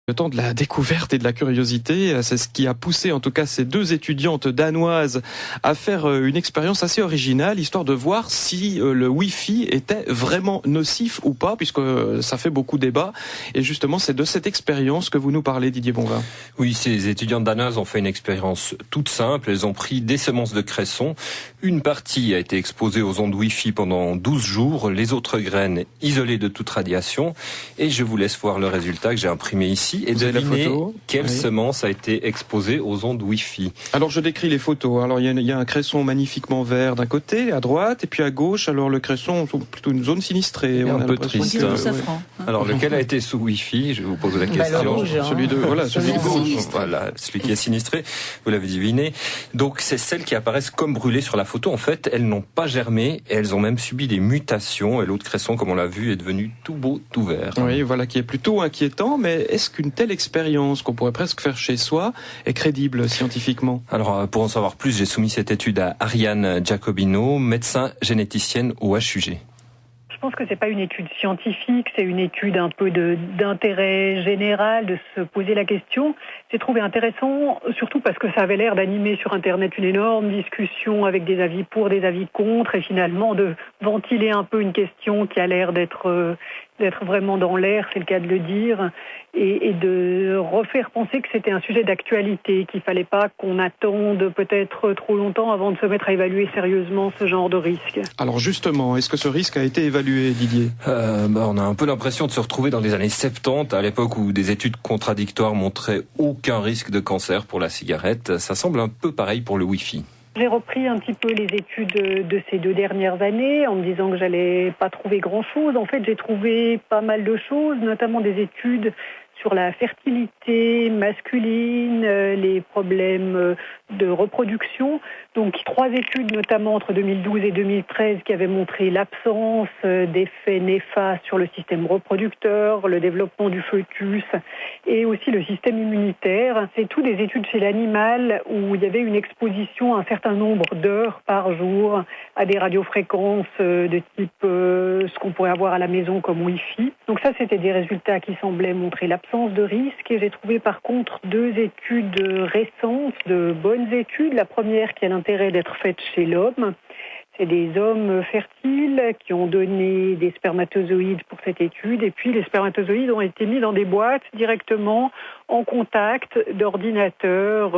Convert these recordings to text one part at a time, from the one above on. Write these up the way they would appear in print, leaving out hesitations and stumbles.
Le temps de la découverte et de la curiosité, c'est ce qui a poussé en tout cas ces deux étudiantes danoises à faire une expérience assez originale, histoire de voir si le Wi-Fi était vraiment nocif ou pas, puisque ça fait beaucoup débat. Et justement, c'est de cette expérience que vous nous parlez, Didier Bonvin. Oui, ces étudiantes danoises ont fait une expérience toute simple. Elles ont pris des semences de cresson. Une partie a été exposée aux ondes Wi-Fi pendant 12 jours, les autres graines isolées de toute radiation. Et je vous laisse voir le résultat que j'ai imprimé ici. Et devinez quelle semence a été exposée aux ondes Wi-Fi. Alors je décris les photos. Alors il y a un cresson magnifiquement vert d'un côté, à droite, et puis à gauche, alors le cresson, plutôt une zone sinistrée. On un peu triste. Alors lequel a été sous Wi-Fi? Je vous pose la question. Le rouge, celui de gauche. Voilà, celui qui est sinistré. Vous l'avez deviné. Donc c'est celles qui apparaissent comme brûlées sur la photo. En fait, elles n'ont pas germé et elles ont même subi des mutations. Et l'autre cresson, comme on l'a vu, est devenu tout beau, tout vert. Oui, voilà, qui est plutôt inquiétant. Mais est-ce qu'une telle expérience qu'on pourrait presque faire chez soi est crédible scientifiquement? Alors, pour en savoir plus, j'ai soumis cette étude à Ariane Giacobino, médecin généticienne au HUG. Je pense que c'est pas une étude scientifique, c'est une étude un peu d'intérêt général, de se poser la question. J'ai trouvé intéressant, surtout parce que ça avait l'air d'animer sur Internet une énorme discussion avec des avis pour, des avis contre, et finalement de ventiler un peu une question qui a l'air d'être vraiment dans l'air, c'est le cas de le dire, et de refaire penser que c'était un sujet d'actualité, qu'il fallait pas qu'on attende peut-être trop longtemps avant de se mettre à évaluer sérieusement ce genre de risque. Alors justement, est-ce que ce risque a été évalué, Didier? On a un peu l'impression de se retrouver dans les années 70, à l'époque où des études contradictoires montraient aucun risque de cancer pour la cigarette. Ça semble un peu pareil pour le Wi-Fi. J'ai repris un petit peu les études de ces 2 dernières années en me disant que j'allais pas trouver grand-chose. En fait, j'ai trouvé pas mal de choses, notamment des études sur la fertilité masculine, les problèmes de reproduction. Donc 3 études, notamment entre 2012 et 2013, qui avaient montré l'absence d'effets néfastes sur le système reproducteur, le développement du fœtus et aussi le système immunitaire. C'est tout des études chez l'animal où il y avait une exposition à un certain nombre d'heures par jour à des radiofréquences de type ce qu'on pourrait avoir à la maison comme Wi-Fi. Donc ça, c'était des résultats qui semblaient montrer l'absence de risque. Et j'ai trouvé par contre 2 études récentes, de bonnes études. La première qui a l'intérêt d'être faite chez l'homme. C'est des hommes fertiles qui ont donné des spermatozoïdes pour cette étude. Et puis les spermatozoïdes ont été mis dans des boîtes directement en contact d'ordinateurs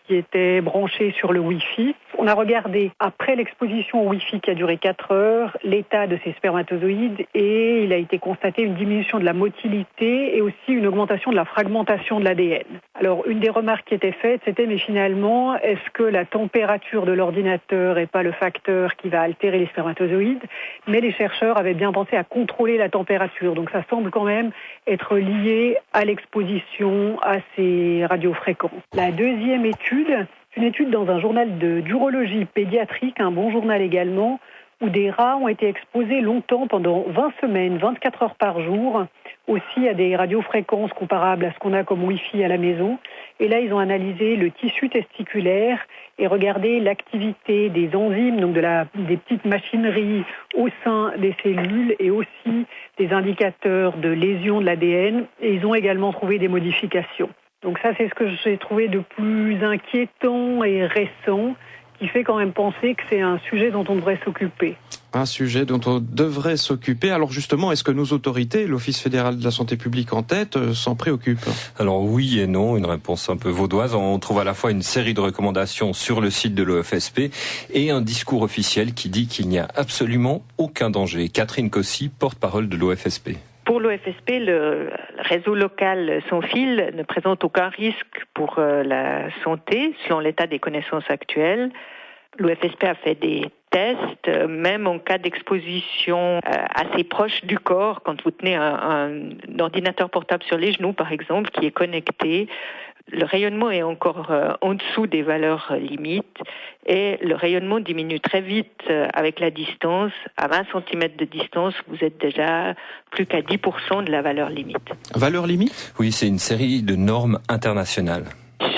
qui étaient branchés sur le Wi-Fi. On a regardé, après l'exposition au Wi-Fi qui a duré 4 heures, l'état de ces spermatozoïdes et il a été constaté une diminution de la motilité et aussi une augmentation de la fragmentation de l'ADN. Alors, une des remarques qui était faite, c'était, mais finalement, est-ce que la température de l'ordinateur n'est pas le facteur qui va altérer les spermatozoïdes? Mais les chercheurs avaient bien pensé à contrôler la température. Donc, ça semble quand même être lié à l'exposition à ces radiofréquences. La deuxième étude, c'est une étude dans un journal d'urologie pédiatrique, un bon journal également, où des rats ont été exposés longtemps, pendant 20 semaines, 24 heures par jour, aussi à des radiofréquences comparables à ce qu'on a comme Wi-Fi à la maison. Et là, ils ont analysé le tissu testiculaire et regardé l'activité des enzymes, donc des petites machineries au sein des cellules et aussi des indicateurs de lésions de l'ADN. Et ils ont également trouvé des modifications. Donc ça, c'est ce que j'ai trouvé de plus inquiétant et récent, qui fait quand même penser que c'est un sujet dont on devrait s'occuper. Un sujet dont on devrait s'occuper. Alors justement, est-ce que nos autorités, l'Office fédéral de la santé publique en tête, s'en préoccupent? Alors oui et non, une réponse un peu vaudoise. On trouve à la fois une série de recommandations sur le site de l'OFSP et un discours officiel qui dit qu'il n'y a absolument aucun danger. Catherine Cossy, porte-parole de l'OFSP. Pour l'OFSP, le réseau local sans fil ne présente aucun risque pour la santé, selon l'état des connaissances actuelles. L'OFSP a fait des tests, même en cas d'exposition assez proche du corps, quand vous tenez un ordinateur portable sur les genoux, par exemple, qui est connecté. Le rayonnement est encore en dessous des valeurs limites et le rayonnement diminue très vite avec la distance. À 20 cm de distance, vous êtes déjà plus qu'à 10% de la valeur limite. Valeur limite? Oui, c'est une série de normes internationales.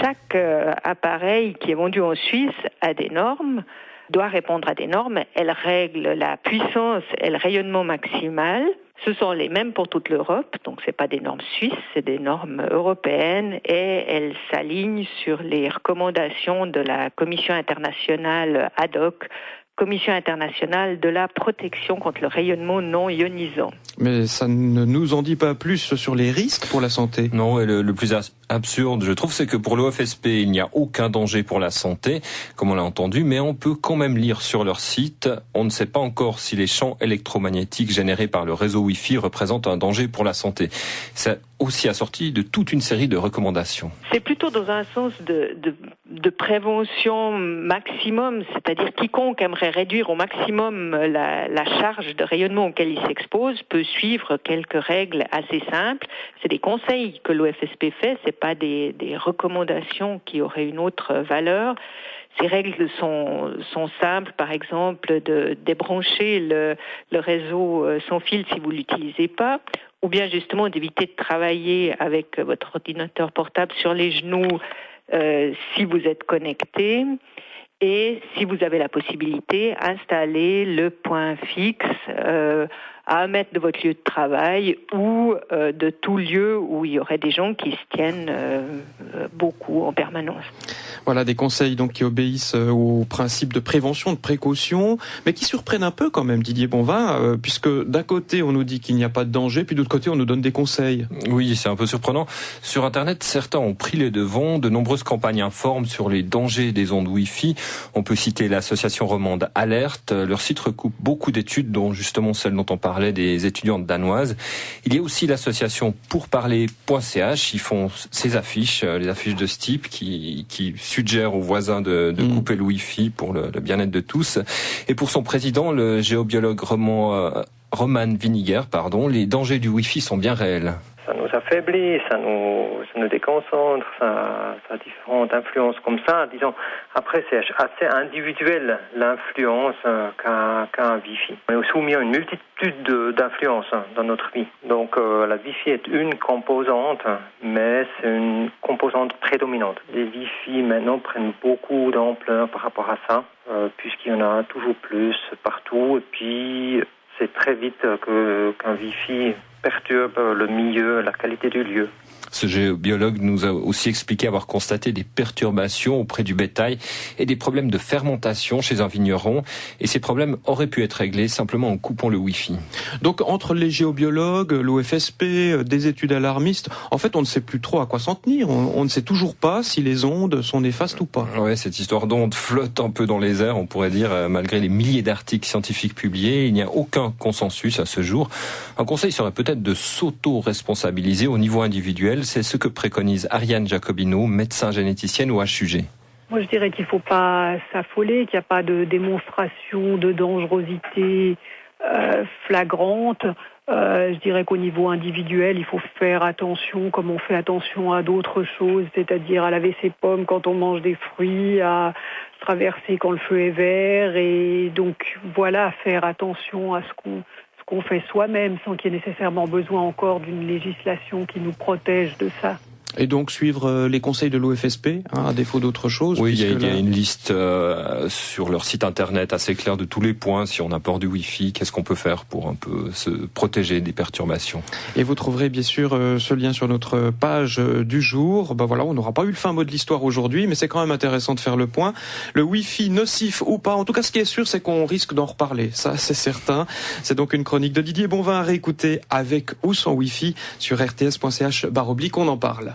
Chaque appareil qui est vendu en Suisse a des normes, doit répondre à des normes. Elle règle la puissance et le rayonnement maximal Ce sont les mêmes pour toute l'Europe, donc c'est pas des normes suisses, c'est des normes européennes et elles s'alignent sur les recommandations de la Commission internationale ad hoc, Commission internationale de la protection contre le rayonnement non ionisant. Mais ça ne nous en dit pas plus sur les risques pour la santé. Non, et le plus absurde, je trouve, c'est que pour l'OFSP, il n'y a aucun danger pour la santé, comme on l'a entendu, mais on peut quand même lire sur leur site, on ne sait pas encore si les champs électromagnétiques générés par le réseau Wi-Fi représentent un danger pour la santé. C'est aussi assorti de toute une série de recommandations. C'est plutôt dans un sens de prévention maximum, c'est-à-dire quiconque aimerait réduire au maximum la charge de rayonnement auquel il s'expose peut suivre quelques règles assez simples. C'est des conseils que l'OFSP fait, c'est pas des recommandations qui auraient une autre valeur. Ces règles sont simples, par exemple, de débrancher le réseau sans fil si vous l'utilisez pas, ou bien justement d'éviter de travailler avec votre ordinateur portable sur les genoux si vous êtes connecté. Et si vous avez la possibilité, installer le point fixe à 1 mètre de votre lieu de travail ou de tout lieu où il y aurait des gens qui se tiennent beaucoup en permanence. Voilà des conseils donc qui obéissent au principe de prévention, de précaution, mais qui surprennent un peu quand même, Didier Bonvin, puisque d'un côté on nous dit qu'il n'y a pas de danger, puis de l'autre côté on nous donne des conseils. Oui, c'est un peu surprenant. Sur Internet, certains ont pris les devants. De nombreuses campagnes informent sur les dangers des ondes Wi-Fi. On peut citer l'association romande Alerte. Leur site recoupe beaucoup d'études, dont justement celle dont on parlait des étudiantes danoises. Il y a aussi l'association pourparler.ch. Ils font ces affiches, les affiches de ce type qui suggère aux voisins de couper le Wi-Fi pour le bien-être de tous. Et pour son président, le géobiologue Roman Winiger, les dangers du Wi-Fi sont bien réels. Ça nous affaiblit, ça nous déconcentre, ça a différentes influences comme ça. Disons, après c'est assez individuel l'influence qu'a un Wi-Fi. On est soumis à une multitude d'influences dans notre vie. Donc la Wi-Fi est une composante, mais c'est une composante prédominante. Les Wi-Fi maintenant prennent beaucoup d'ampleur par rapport à ça, puisqu'il y en a toujours plus partout. Et puis c'est très vite qu'un Wi-Fi perturbe le milieu, la qualité du lieu. Ce géobiologue nous a aussi expliqué avoir constaté des perturbations auprès du bétail et des problèmes de fermentation chez un vigneron. Et ces problèmes auraient pu être réglés simplement en coupant le Wi-Fi. Donc entre les géobiologues, l'OFSP, des études alarmistes, en fait on ne sait plus trop à quoi s'en tenir. On ne sait toujours pas si les ondes sont néfastes ou pas. Ouais, cette histoire d'ondes flotte un peu dans les airs, on pourrait dire, malgré les milliers d'articles scientifiques publiés. Il n'y a aucun consensus à ce jour. Un conseil serait peut-être de s'auto-responsabiliser au niveau individuel. C'est ce que préconise Ariane Jacobino, médecin généticienne au HUG. Moi, je dirais qu'il ne faut pas s'affoler, qu'il n'y a pas de démonstration de dangerosité flagrante. Je dirais qu'au niveau individuel, il faut faire attention comme on fait attention à d'autres choses, c'est-à-dire à laver ses pommes quand on mange des fruits, à traverser quand le feu est vert, et donc voilà, faire attention à ce qu'on fait soi-même sans qu'il y ait nécessairement besoin encore d'une législation qui nous protège de ça. Et donc suivre les conseils de l'OFSP, à défaut d'autre chose. Oui, il y a une liste sur leur site internet assez claire de tous les points. Si on a peur du Wi-Fi, qu'est-ce qu'on peut faire pour un peu se protéger des perturbations. Et vous trouverez bien sûr ce lien sur notre page du jour. Voilà, on n'aura pas eu le fin mot de l'histoire aujourd'hui, mais c'est quand même intéressant de faire le point. Le Wi-Fi nocif ou pas, en tout cas ce qui est sûr, c'est qu'on risque d'en reparler. Ça, c'est certain. C'est donc une chronique de Didier Bonvin à réécouter avec ou sans Wi-Fi sur rts.ch/on en parle.